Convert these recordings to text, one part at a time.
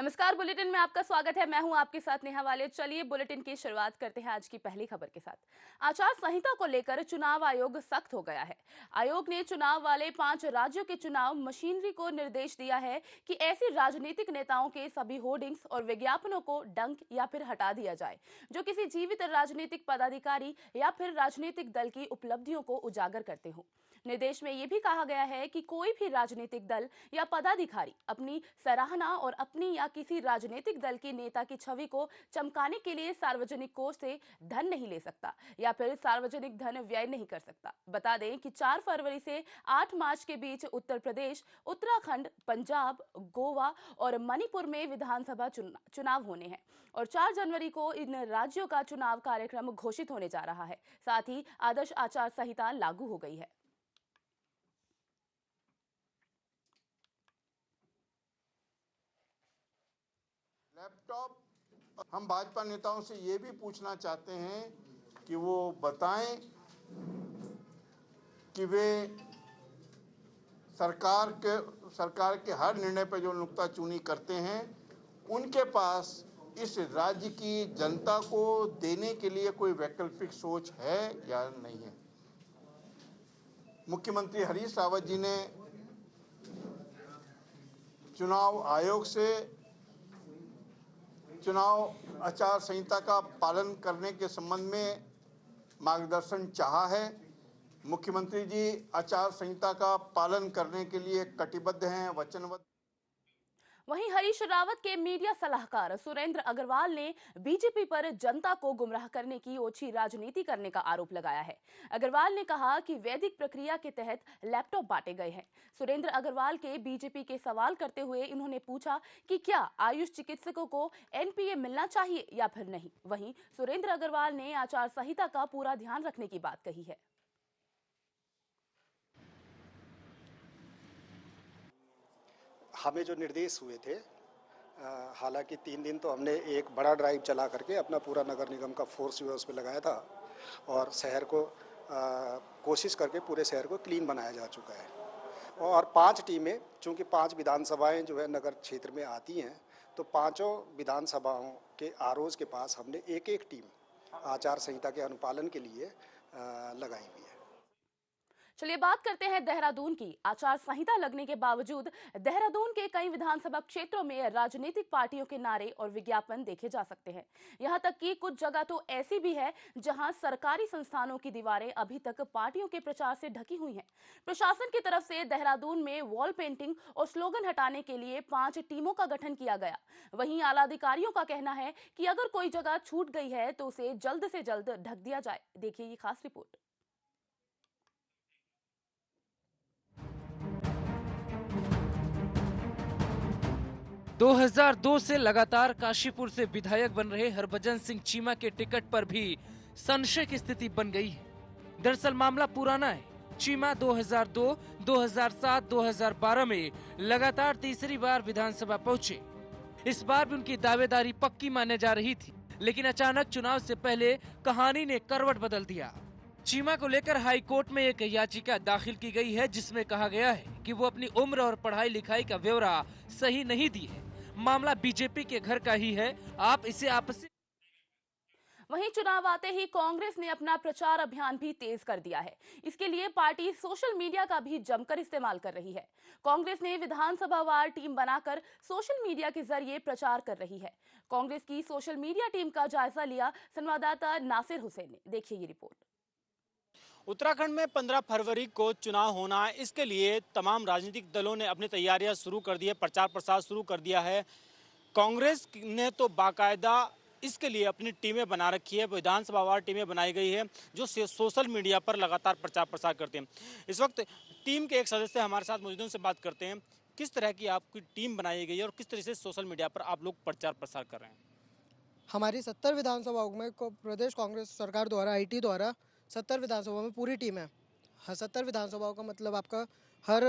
नमस्कार, बुलेटिन में आपका स्वागत है। मैं हूं आपके साथ नेहा वाले। चलिए बुलेटिन की शुरुआत करते हैं आज की पहली खबर के साथ। आचार संहिता को लेकर चुनाव आयोग सख्त हो गया है। आयोग ने चुनाव वाले 5 राज्यों के चुनाव मशीनरी को निर्देश दिया है कि ऐसी राजनीतिक नेताओं के सभी होर्डिंग्स और विज्ञापनों को डंक या फिर हटा दिया जाए जो किसी जीवित राजनीतिक पदाधिकारी या फिर राजनीतिक दल की उपलब्धियों को उजागर करते हो। निर्देश में यह भी कहा गया है कि कोई भी राजनीतिक दल या पदाधिकारी अपनी सराहना और अपनी या किसी राजनीतिक दल के नेता की छवि को चमकाने के लिए सार्वजनिक कोष से धन नहीं ले सकता या फिर सार्वजनिक धन व्यय नहीं कर सकता। बता दें कि 4 फरवरी से 8 मार्च के बीच उत्तर प्रदेश, उत्तराखंड, पंजाब, गोवा और मणिपुर में विधानसभा चुनाव होने हैं और 4 जनवरी को इन राज्यों का चुनाव कार्यक्रम घोषित होने जा रहा है। साथ ही आदर्श आचार संहिता लागू हो गई है। लैपटॉप हम भाजपा नेताओं से ये भी पूछना चाहते हैं कि वो बताएं कि वे सरकार के हर निर्णय पर जो नुक्ताचीनी करते हैं उनके पास इस राज्य की जनता को देने के लिए कोई वैकल्पिक सोच है या नहीं है। मुख्यमंत्री हरीश रावत जी ने चुनाव आयोग से चुनाव आचार संहिता का पालन करने के संबंध में मार्गदर्शन चाहा है। मुख्यमंत्री जी आचार संहिता का पालन करने के लिए कटिबद्ध हैं, वचनबद्ध। वहीं हरीश रावत के मीडिया सलाहकार सुरेंद्र अग्रवाल ने बीजेपी पर जनता को गुमराह करने की ओछी राजनीति करने का आरोप लगाया है। अग्रवाल ने कहा कि वैदिक प्रक्रिया के तहत लैपटॉप बांटे गए हैं। सुरेंद्र अग्रवाल के बीजेपी के सवाल करते हुए इन्होंने पूछा कि क्या आयुष चिकित्सकों को एनपीए मिलना चाहिए या फिर नहीं। वहीं सुरेंद्र अग्रवाल ने आचार संहिता का पूरा ध्यान रखने की बात कही है। हमें जो निर्देश हुए थे, हालांकि 3 दिन तो हमने एक बड़ा ड्राइव चला करके अपना पूरा नगर निगम का फोर्स जो है उस पर लगाया था और शहर को कोशिश करके पूरे शहर को क्लीन बनाया जा चुका है। और 5 टीमें, चूँकि 5 विधानसभाएं जो है नगर क्षेत्र में आती हैं, तो 5 विधानसभाओं के आरओज के पास हमने एक टीम आचार संहिता के अनुपालन के लिए लगाई हुई है। चलिए बात करते हैं देहरादून की। आचार संहिता लगने के बावजूद देहरादून के कई विधानसभा क्षेत्रों में राजनीतिक पार्टियों के नारे और विज्ञापन देखे जा सकते हैं। यहां तक कि कुछ जगह तो ऐसी भी है जहां सरकारी संस्थानों की दीवारें अभी तक पार्टियों के प्रचार से ढकी हुई हैं। प्रशासन की तरफ से देहरादून में वॉल पेंटिंग और स्लोगन हटाने के लिए 5 टीमों का गठन किया गया। वहीं आला अधिकारियों का कहना है कि अगर कोई जगह छूट गई है तो उसे जल्द से जल्द ढक दिया जाए। देखिए ये खास रिपोर्ट। 2002 से लगातार काशीपुर से विधायक बन रहे हरभजन सिंह चीमा के टिकट पर भी संशय की स्थिति बन गई है। दरअसल मामला पुराना है। चीमा 2002, 2007, 2012 में लगातार तीसरी बार विधानसभा पहुंचे। इस बार भी उनकी दावेदारी पक्की माने जा रही थी, लेकिन अचानक चुनाव से पहले कहानी ने करवट बदल दिया। चीमा को लेकर हाई कोर्ट में एक याचिका दाखिल की गई है जिसमें कहा गया है कि वो अपनी उम्र और पढ़ाई लिखाई का ब्यौरा सही नहीं दी है। मामला बीजेपी के घर का ही है, आप इसे आपसी। वहीं चुनाव आते ही कांग्रेस ने अपना प्रचार अभियान भी तेज कर दिया है। इसके लिए पार्टी सोशल मीडिया का भी जमकर इस्तेमाल कर रही है। कांग्रेस ने विधानसभावार टीम बनाकर सोशल मीडिया के जरिए प्रचार कर रही है। कांग्रेस की सोशल मीडिया टीम का जायजा लिया संवाददाता नासिर हुसैन ने। देखिए ये रिपोर्ट। उत्तराखंड में 15 फरवरी को चुनाव होना है, इसके लिए तमाम राजनीतिक दलों ने अपनी तैयारियां शुरू कर दी है, प्रचार प्रसार शुरू कर दिया है। कांग्रेस ने तो बाकायदा इसके लिए अपनी टीमें बना रखी है, विधानसभावार टीमें बनाई गई है जो सोशल मीडिया पर लगातार प्रचार प्रसार करते हैं। इस वक्त टीम के एक सदस्य हमारे साथ मौजूद हैं, उनसे बात करते हैं। किस तरह की आपकी टीम बनाई गई है और किस तरह से सोशल मीडिया पर आप लोग प्रचार प्रसार कर रहे हैं? हमारी 70 विधानसभाओं में प्रदेश कांग्रेस सरकार द्वारा आईटी द्वारा 70 विधानसभा में पूरी टीम है। हाँ, 70 विधानसभाओं का मतलब आपका हर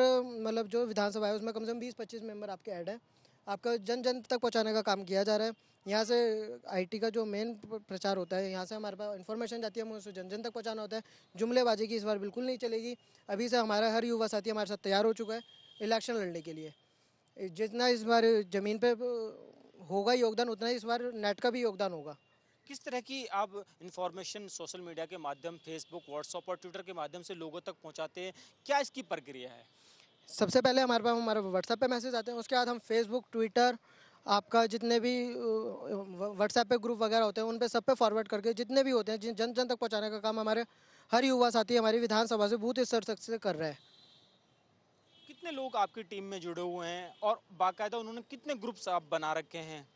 जो विधानसभा है उसमें कम से कम 20-25 मेंबर आपके ऐड हैं। आपका जन जन तक पहुंचाने का काम किया जा रहा है। यहाँ से आईटी का जो मेन प्रचार होता है, यहाँ से हमारे पास इन्फॉर्मेशन जाती है, हमें उसे जन जन तक पहुँचाना होता है। जुमलेबाजी की इस बार बिल्कुल नहीं चलेगी। अभी से हमारा हर युवा साथी हमारे साथ तैयार हो चुका है इलेक्शन लड़ने के लिए। जितना इस बार ज़मीन पे होगा योगदान, उतना ही इस बार नेट का भी योगदान होगा। किस तरह की आप इंफॉर्मेशन सोशल मीडिया के माध्यम, फेसबुक, व्हाट्सएप और ट्विटर के माध्यम से लोगों तक पहुंचाते हैं? क्या इसकी प्रक्रिया है? सबसे पहले हमारे पास हमारे व्हाट्सएप पे मैसेज आते हैं, उसके बाद हम फेसबुक, ट्विटर, आपका जितने भी व्हाट्सएप पे ग्रुप वगैरह होते हैं उन पे सब पे फॉरवर्ड करके जितने भी होते हैं जन जन तक पहुंचाने का काम हमारे हर युवा साथी हमारी विधानसभा से बूथ स्तर तक से कर रहे हैं। कितने लोग आपकी टीम में जुड़े हुए हैं और बाकायदा उन्होंने कितने ग्रुप्स आप बना रखे हैं?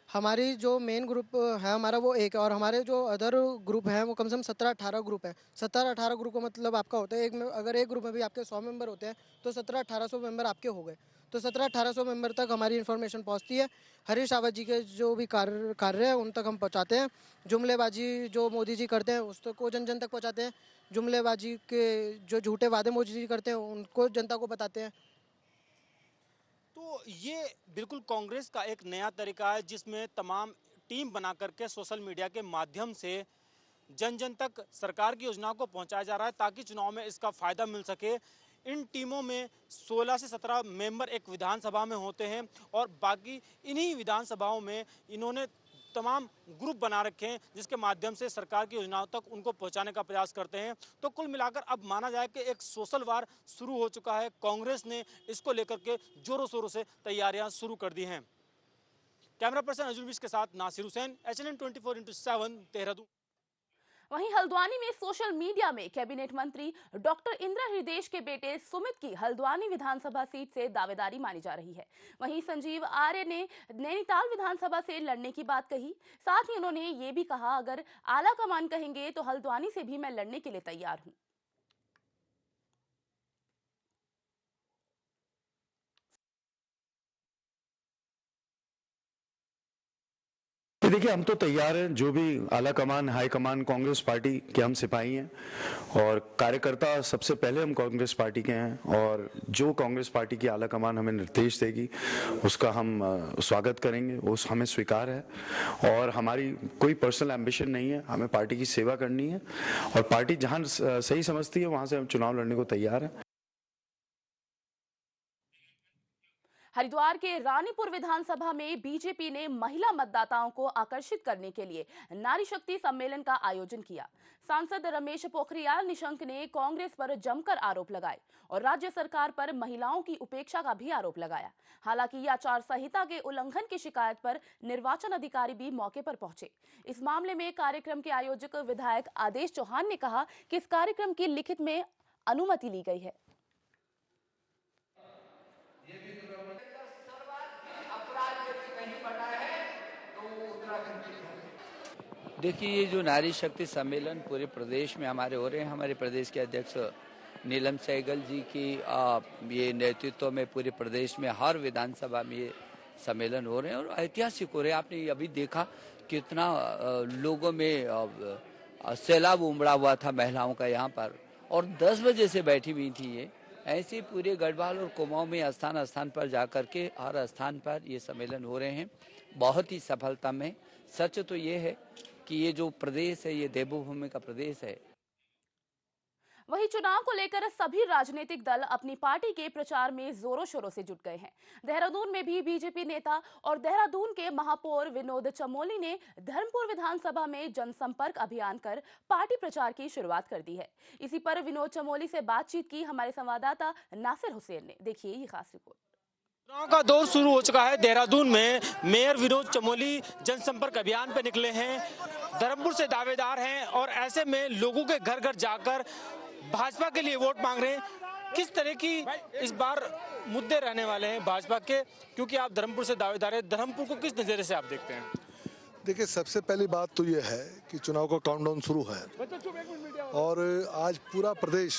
हमारी जो मेन ग्रुप है हमारा वो एक है, और हमारे जो अदर ग्रुप हैं वो कम से कम 17-18 ग्रुप हैं। 17-18 ग्रुप का मतलब आपका होता है अगर एक ग्रुप में भी आपके 100 मेंबर होते हैं तो 17-1800 मेंबर आपके हो गए। तो 17-1800 मेंबर तक हमारी इन्फॉर्मेशन पहुंचती है। हरीश रावत जी के जो भी कार्य है उन तक हम पहुंचाते हैं। जुमलेबाजी जो मोदी जी करते हैं उस तक को जन जन तक पहुंचाते हैं। जुमलेबाजी के जो झूठे वादे मोदी जी करते हैं उनको जनता को बताते हैं। तो ये बिल्कुल कांग्रेस का एक नया तरीका है जिसमें तमाम टीम बना करके सोशल मीडिया के माध्यम से जन जन तक सरकार की योजनाओं को पहुंचाया जा रहा है ताकि चुनाव में इसका फायदा मिल सके। इन टीमों में 16 से 17 मेंबर एक विधानसभा में होते हैं और बाकी इन्हीं विधानसभाओं में इन्होंने तमाम ग्रुप बना रखे हैं जिसके माध्यम से सरकार की योजनाओं तक उनको पहुंचाने का प्रयास करते हैं। तो कुल मिलाकर अब माना जाए कि एक सोशल वार शुरू हो चुका है। कांग्रेस ने इसको लेकर के जोरों शोरों से तैयारियां शुरू कर दी हैं। कैमरा पर्सन अजुल बिश के साथ नासिर हुसैन, HNN 24/7 देहरादून। वहीं हल्द्वानी में सोशल मीडिया में कैबिनेट मंत्री डॉक्टर इंदिरा हृदयेश के बेटे सुमित की हल्द्वानी विधानसभा सीट से दावेदारी मानी जा रही है। वहीं संजीव आर्य ने नैनीताल विधानसभा से लड़ने की बात कही। साथ ही उन्होंने ये भी कहा अगर आला कमान कहेंगे तो हल्द्वानी से भी मैं लड़ने के लिए तैयार हूं। देखिए, हम तो तैयार हैं। जो भी आला कमान, हाई कमान कांग्रेस पार्टी के हम सिपाही हैं और कार्यकर्ता सबसे पहले हम कांग्रेस पार्टी के हैं और जो कांग्रेस पार्टी की आला कमान हमें निर्देश देगी उसका हम स्वागत करेंगे, वो हमें स्वीकार है और हमारी कोई पर्सनल एम्बिशन नहीं है। हमें पार्टी की सेवा करनी है और पार्टी जहां सही समझती है वहां से हम चुनाव लड़ने को तैयार हैं। हरिद्वार के रानीपुर विधानसभा में बीजेपी ने महिला मतदाताओं को आकर्षित करने के लिए नारी शक्ति सम्मेलन का आयोजन किया। सांसद रमेश पोखरियाल निशंक ने कांग्रेस पर जमकर आरोप लगाए और राज्य सरकार पर महिलाओं की उपेक्षा का भी आरोप लगाया। हालांकि आचार संहिता के उल्लंघन की शिकायत पर निर्वाचन अधिकारी भी मौके पर पहुंचे। इस मामले में कार्यक्रम के आयोजक विधायक आदेश चौहान ने कहा कि इस कार्यक्रम की लिखित में अनुमति ली गई है। देखिए, ये जो नारी शक्ति सम्मेलन पूरे प्रदेश में हमारे हो रहे हैं, हमारे प्रदेश के अध्यक्ष नीलम सहगल जी की ये नेतृत्व में पूरे प्रदेश में हर विधानसभा में ये सम्मेलन हो रहे हैं और ऐतिहासिक हो रहे हैं। आपने अभी देखा कितना लोगों में सैलाब उमड़ा हुआ था महिलाओं का यहाँ पर और 10 बजे से बैठी हुई थी। ये ऐसे पूरे गढ़वाल और कुमाऊं में स्थान स्थान पर जाकर के हर स्थान पर ये सम्मेलन हो रहे हैं, बहुत ही सफलता में। सच तो ये है कि ये जो प्रदेश है ये देवभूमि का प्रदेश है। वहीं चुनाव को लेकर सभी राजनीतिक दल अपनी पार्टी के प्रचार में जोरों शोरों से जुट गए हैं। देहरादून में भी बीजेपी नेता और देहरादून के महापौर विनोद चमोली ने धर्मपुर विधानसभा में जनसंपर्क अभियान कर पार्टी प्रचार की शुरुआत कर दी है। इसी पर विनोद चमोली से बातचीत की हमारे संवाददाता नासिर हुसैन ने। देखिए ये खास रिपोर्ट। चुनाव का दौर शुरू हो चुका है। देहरादून में मेयर विनोद चमोली जनसंपर्क अभियान पे निकले हैं। धर्मपुर से दावेदार हैं और ऐसे में लोगों के घर घर जाकर भाजपा के लिए वोट मांग रहे हैं। किस तरह की इस बार मुद्दे रहने वाले हैं भाजपा के, क्योंकि आप धर्मपुर से दावेदार हैं, धर्मपुर को किस नजरिए से आप देखते हैं? देखिए, सबसे पहली बात तो ये है कि चुनाव का काउंटडाउन शुरू है और आज पूरा प्रदेश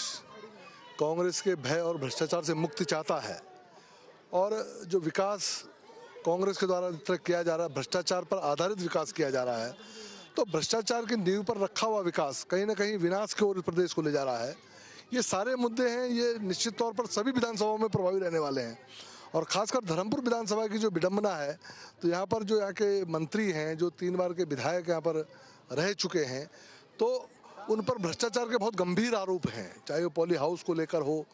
कांग्रेस के भय और भ्रष्टाचार से मुक्ति चाहता है और जो विकास कांग्रेस के द्वारा किया जा रहा है, भ्रष्टाचार पर आधारित विकास किया जा रहा है, तो भ्रष्टाचार की नींव पर रखा हुआ विकास कहीं ना कहीं विनाश की ओर प्रदेश को ले जा रहा है। ये सारे मुद्दे हैं, ये निश्चित तौर पर सभी विधानसभाओं में प्रभावी रहने वाले हैं और खासकर धर्मपुर विधानसभा की जो विडंबना है, तो यहाँ पर जो यहाँ के मंत्री हैं, जो 3 बार के विधायक यहाँ पर रह चुके हैं, तो उन पर भ्रष्टाचार के बहुत गंभीर आरोप हैं, चाहे वो पॉली हाउस को लेकर हो,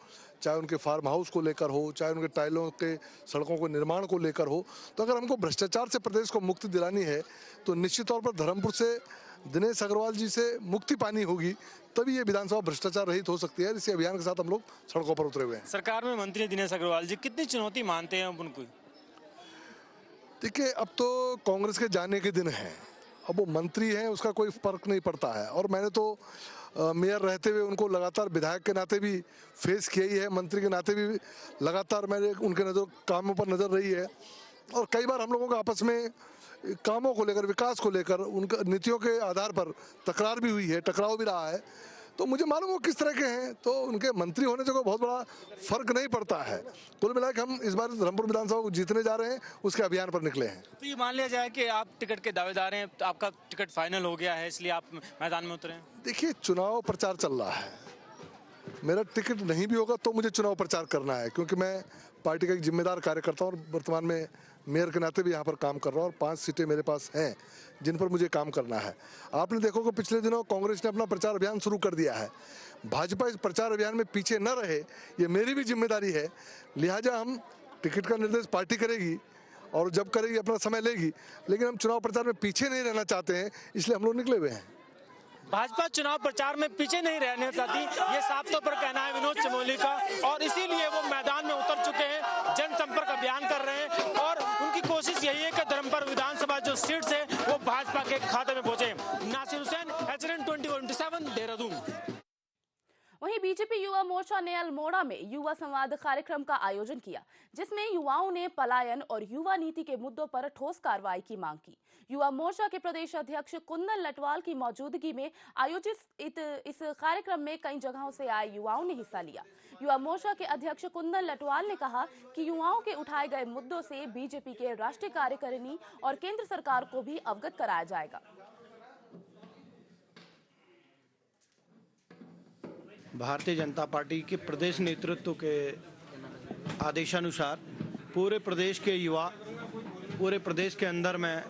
चाहे उनके फार्म हाउस को लेकर हो, चाहे उनके टाइलों के सड़कों के निर्माण को लेकर हो। तो अगर हमको भ्रष्टाचार से प्रदेश को मुक्ति दिलानी है तो निश्चित तौर पर धर्मपुर से दिनेश अग्रवाल जी से मुक्ति पानी होगी, तभी ये विधानसभा भ्रष्टाचार रहित हो सकती है। इसी अभियान के साथ हम लोग सड़कों पर उतरे हुए हैं। सरकार में मंत्री दिनेश अग्रवाल जी, कितनी चुनौती मानते हैं अब उनको? देखिए, अब तो कांग्रेस के जाने के दिन हैं। अब वो मंत्री हैं, उसका कोई फर्क नहीं पड़ता है। और मैंने तो मेयर रहते हुए उनको लगातार विधायक के नाते भी फेस किया ही है, मंत्री के नाते भी लगातार मैंने उनके कामों पर नजर रही है। और कई बार हम लोगों का आपस में कामों को लेकर, विकास को लेकर, उनका नीतियों के आधार पर तकरार भी हुई है, टकराव भी रहा है। तो मुझे मालूम वो किस तरह के हैं, तो उनके मंत्री होने से कोई बहुत बड़ा फर्क नहीं पड़ता है। कुल मिला के हम इस बार धर्मपुर विधानसभा को जीतने जा रहे हैं, उसके अभियान पर निकले हैं। तो ये मान लिया जाए कि आप टिकट के दावेदार हैं, तो आपका टिकट फाइनल हो गया है, इसलिए आप मैदान में उतरे हैं? देखिए, चुनाव प्रचार चल रहा है। मेरा टिकट नहीं भी होगा तो मुझे चुनाव प्रचार करना है, क्योंकि मैं पार्टी का एक जिम्मेदार कार्यकर्ता हूँ और वर्तमान में मेयर के नाते भी यहाँ पर काम कर रहा हूँ। और 5 सीटें मेरे पास हैं जिन पर मुझे काम करना है। आपने देखो कि पिछले दिनों कांग्रेस ने अपना प्रचार अभियान शुरू कर दिया है। भाजपा इस प्रचार अभियान में पीछे न रहे, ये मेरी भी जिम्मेदारी है। लिहाजा हम टिकट का निर्देश पार्टी करेगी और जब करेगी अपना समय लेगी, लेकिन हम चुनाव प्रचार में पीछे नहीं रहना चाहते हैं, इसलिए हम लोग निकले हुए हैं। भाजपा चुनाव प्रचार में पीछे नहीं रहना चाहती, ये साफ तौर पर कहना है विनोद चमोली का, और इसीलिए वो मैदान में उतर चुके हैं, जनसंपर्क अभियान कर रहे हैं और उनकी कोशिश यही है कि धर्मपुर विधानसभा जो सीट है वो भाजपा के खाते में पहुंचे। नासिर हुसैन, HNN 24/7, देहरादून। वहीं बीजेपी युवा मोर्चा ने अल्मोड़ा में युवा संवाद कार्यक्रम का आयोजन किया, जिसमें युवाओं ने पलायन और युवा नीति के मुद्दों पर ठोस कार्रवाई की मांग की। युवा मोर्चा के प्रदेश अध्यक्ष कुंदन लटवाल की मौजूदगी में आयोजित इस कार्यक्रम में कई जगहों से आए युवाओं ने हिस्सा लिया। युवा मोर्चा के अध्यक्ष कुंदन लटवाल ने कहा कि युवाओं के उठाए गए मुद्दों से बीजेपी के राष्ट्रीय कार्यकारिणी और केंद्र सरकार को भी अवगत कराया जाएगा। भारतीय जनता पार्टी के प्रदेश नेतृत्व के आदेशानुसार पूरे प्रदेश के युवा, पूरे प्रदेश के अंदर में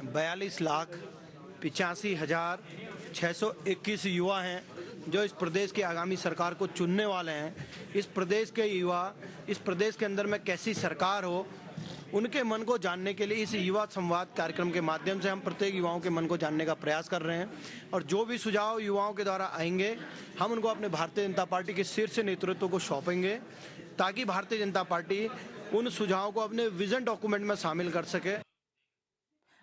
42,85,621 युवा हैं जो इस प्रदेश की आगामी सरकार को चुनने वाले हैं। इस प्रदेश के युवा, इस प्रदेश के अंदर में कैसी सरकार हो, उनके मन को जानने के लिए इस युवा संवाद कार्यक्रम के माध्यम से हम प्रत्येक युवाओं के मन को जानने का प्रयास कर रहे हैं। और जो भी सुझाव युवाओं के द्वारा आएंगे, हम उनको अपने भारतीय जनता पार्टी के शीर्ष नेतृत्व को सौंपेंगे, ताकि भारतीय जनता पार्टी उन सुझावों को अपने विजन डॉक्यूमेंट में शामिल कर सके।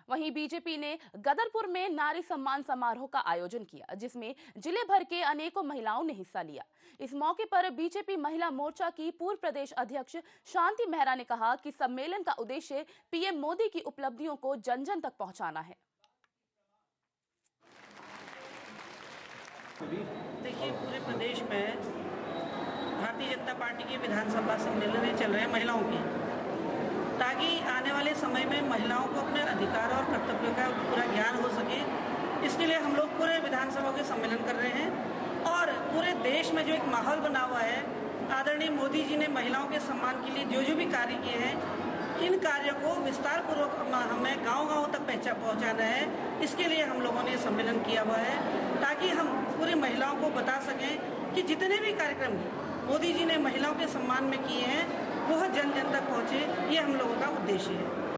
वहीं बीजेपी ने गदरपुर में नारी सम्मान समारोह का आयोजन किया, जिसमें जिले भर के अनेकों महिलाओं ने हिस्सा लिया। इस मौके पर बीजेपी महिला मोर्चा की पूर्व प्रदेश अध्यक्ष शांति मेहरा ने कहा कि सम्मेलन का उद्देश्य पीएम मोदी की उपलब्धियों को जन जन तक पहुंचाना है। देखिए, पूरे प्रदेश में भारतीय जनता पार्टी के विधानसभा सम्मेलन चल रहे हैं महिलाओं की, ताकि आने वाले समय में महिलाओं को अपने अधिकार और कर्तव्यों का पूरा ज्ञान हो सके। इसके लिए हम लोग पूरे विधानसभा के सम्मेलन कर रहे हैं और पूरे देश में जो एक माहौल बना हुआ है, आदरणीय मोदी जी ने महिलाओं के सम्मान के लिए जो भी कार्य किए हैं, इन कार्यों को विस्तार पूर्वक हमें गांव-गांव तक पहुंचाना है। इसके लिए हम लोगों ने सम्मेलन किया हुआ है, ताकि हम पूरी महिलाओं को बता सकें कि जितने भी कार्यक्रम मोदी जी ने महिलाओं के सम्मान में किए हैं, वह जन जन तक पहुंचे, ये हम लोगों का उद्देश्य है।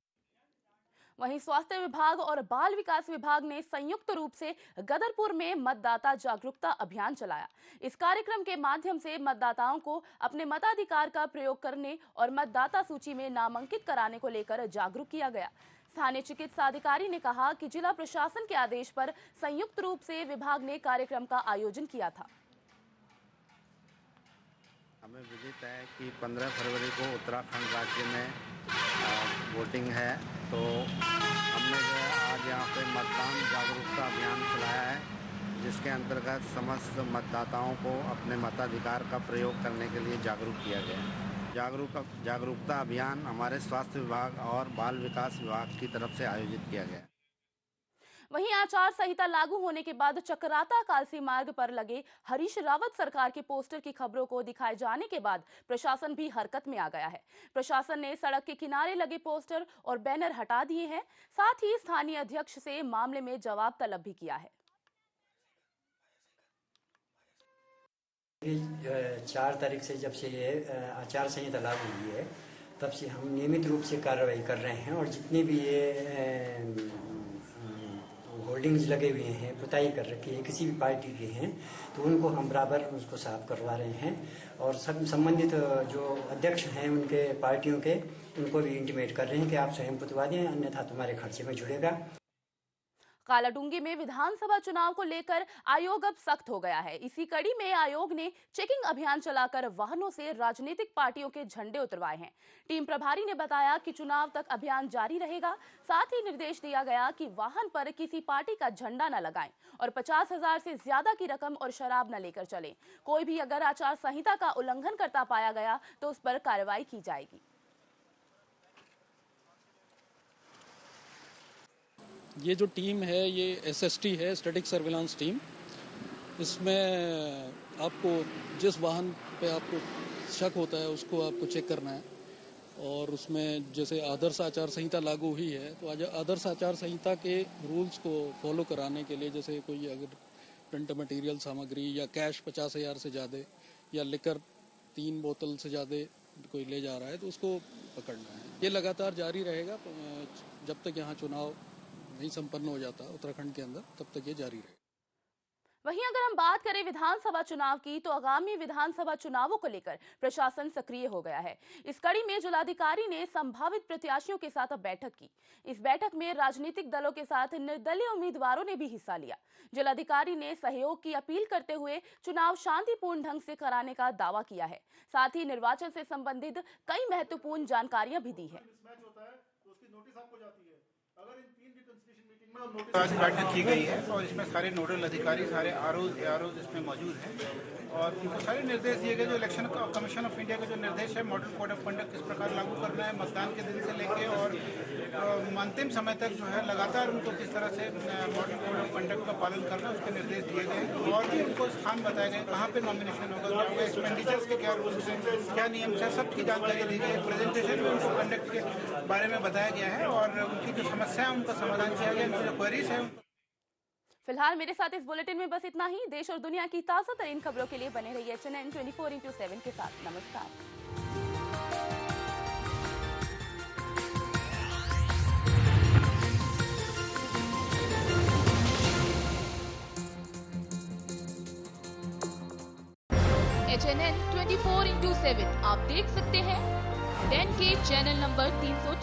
वहीं स्वास्थ्य विभाग और बाल विकास विभाग ने संयुक्त रूप से गदरपुर में मतदाता जागरूकता अभियान चलाया। इस कार्यक्रम के माध्यम से मतदाताओं को अपने मताधिकार का प्रयोग करने और मतदाता सूची में नामांकित कराने को लेकर जागरूक किया गया। स्थानीय चिकित्सा अधिकारी ने कहा कि जिला प्रशासन के आदेश पर संयुक्त रूप से विभाग ने कार्यक्रम का आयोजन किया था। हमें विदित है कि 15 फरवरी को उत्तराखंड राज्य में वोटिंग है, तो हमने जो है आज यहाँ पे मतदान जागरूकता अभियान चलाया है, जिसके अंतर्गत समस्त मतदाताओं को अपने मताधिकार का प्रयोग करने के लिए जागरूक किया गया है। जागरूकता अभियान हमारे स्वास्थ्य विभाग और बाल विकास विभाग की तरफ से आयोजित किया गया है। वहीं आचार संहिता लागू होने के बाद चकराता कालसी मार्ग पर लगे हरीश रावत सरकार के पोस्टर की खबरों को दिखाए जाने के बाद प्रशासन भी हरकत में आ गया है। प्रशासन ने सड़क के किनारे लगे पोस्टर और बैनर हटा दिए हैं, साथ ही स्थानीय अध्यक्ष से मामले में जवाब तलब भी किया है। 4 तारीख से जब से ये आचार संहिता लागू हुई है तब से हम नियमित रूप से कार्रवाई कर रहे हैं और जितने भी ये होल्डिंग्स लगे हुए हैं, पुताई कर रखी है किसी भी पार्टी के हैं, तो उनको हम बराबर उसको साफ करवा रहे हैं और सब संबंधित जो अध्यक्ष हैं उनके पार्टियों के, उनको भी इंटीमेट कर रहे हैं कि आप स्वयं पुतवा दें, अन्यथा तुम्हारे खर्चे में जुड़ेगा। कालाडूंगी में विधानसभा चुनाव को लेकर आयोग अब सख्त हो गया है। इसी कड़ी में आयोग ने चेकिंग अभियान चलाकर वाहनों से राजनीतिक पार्टियों के झंडे उतरवाए हैं। टीम प्रभारी ने बताया कि चुनाव तक अभियान जारी रहेगा। साथ ही निर्देश दिया गया कि वाहन पर किसी पार्टी का झंडा न लगाएं और 50,000 से ज्यादा की रकम और शराब न लेकर चलें। कोई भी अगर आचार संहिता का उल्लंघन करता पाया गया तो उस पर कार्रवाई की जाएगी। ये जो टीम है ये SST है, स्टैटिक सर्विलांस टीम। इसमें आपको जिस वाहन पे आपको शक होता है उसको आपको चेक करना है और उसमें जैसे आदर्श आचार संहिता लागू हुई है तो आज आदर्श आचार संहिता के रूल्स को फॉलो कराने के लिए, जैसे कोई अगर प्रिंट मटेरियल सामग्री या कैश 50,000 से ज़्यादा या लिकर 3 बोतल से ज़्यादा कोई ले जा रहा है तो उसको पकड़ना है। ये लगातार जारी रहेगा जब तक यहाँ चुनाव नहीं संपन्न हो जाता उत्तराखंड के अंदर, तब तक ये जारी रहेगा। वहीं अगर हम बात करें विधानसभा चुनाव की तो आगामी विधानसभा चुनावों को लेकर प्रशासन सक्रिय हो गया है। इस कड़ी में जिलाधिकारी ने संभावित प्रत्याशियों के साथ बैठक की। इस बैठक में राजनीतिक दलों के साथ निर्दलीय उम्मीदवारों ने भी हिस्सा लिया। जिलाधिकारी ने सहयोग की अपील करते हुए चुनाव शांतिपूर्ण ढंग से कराने का दावा किया है। साथ ही निर्वाचन से संबंधित कई महत्वपूर्ण जानकारियां भी दी है। आज बैठक की गई है और इसमें सारे नोडल अधिकारी, सारे आरओ इसमें मौजूद हैं और उनको सारे निर्देश दिए गए। जो इलेक्शन कमीशन ऑफ इंडिया के जो निर्देश है, मॉडल कोड ऑफ कंडक्ट किस प्रकार लागू करना है मतदान के दिन से लेके और अंतिम समय तक जो है लगातार उनको किस तरह से मॉडल कोड ऑफ कंडक्ट का पालन करना है, उसके निर्देश दिए गए और भी उनको स्थान बताए गए, कहाँ पे नॉमिनेशन होगा, क्या होगा, एक्सपेंडिचर्स के क्या रूल्स हैं, क्या नियम है, सबकी जानकारी दी गई। प्रेजेंटेशन में उनको कंडक्ट के बारे में बताया गया है और उनकी जो समस्या है उनका समाधान किया गया, उनकी जो क्वेरीज है। फिलहाल मेरे साथ इस बुलेटिन में बस इतना ही। देश और दुनिया की ताजा तरीन खबरों के लिए बने रहिए HNN 24/7 के साथ। नमस्कार। HNN 24/7 आप देख सकते हैं 10K चैनल नंबर 300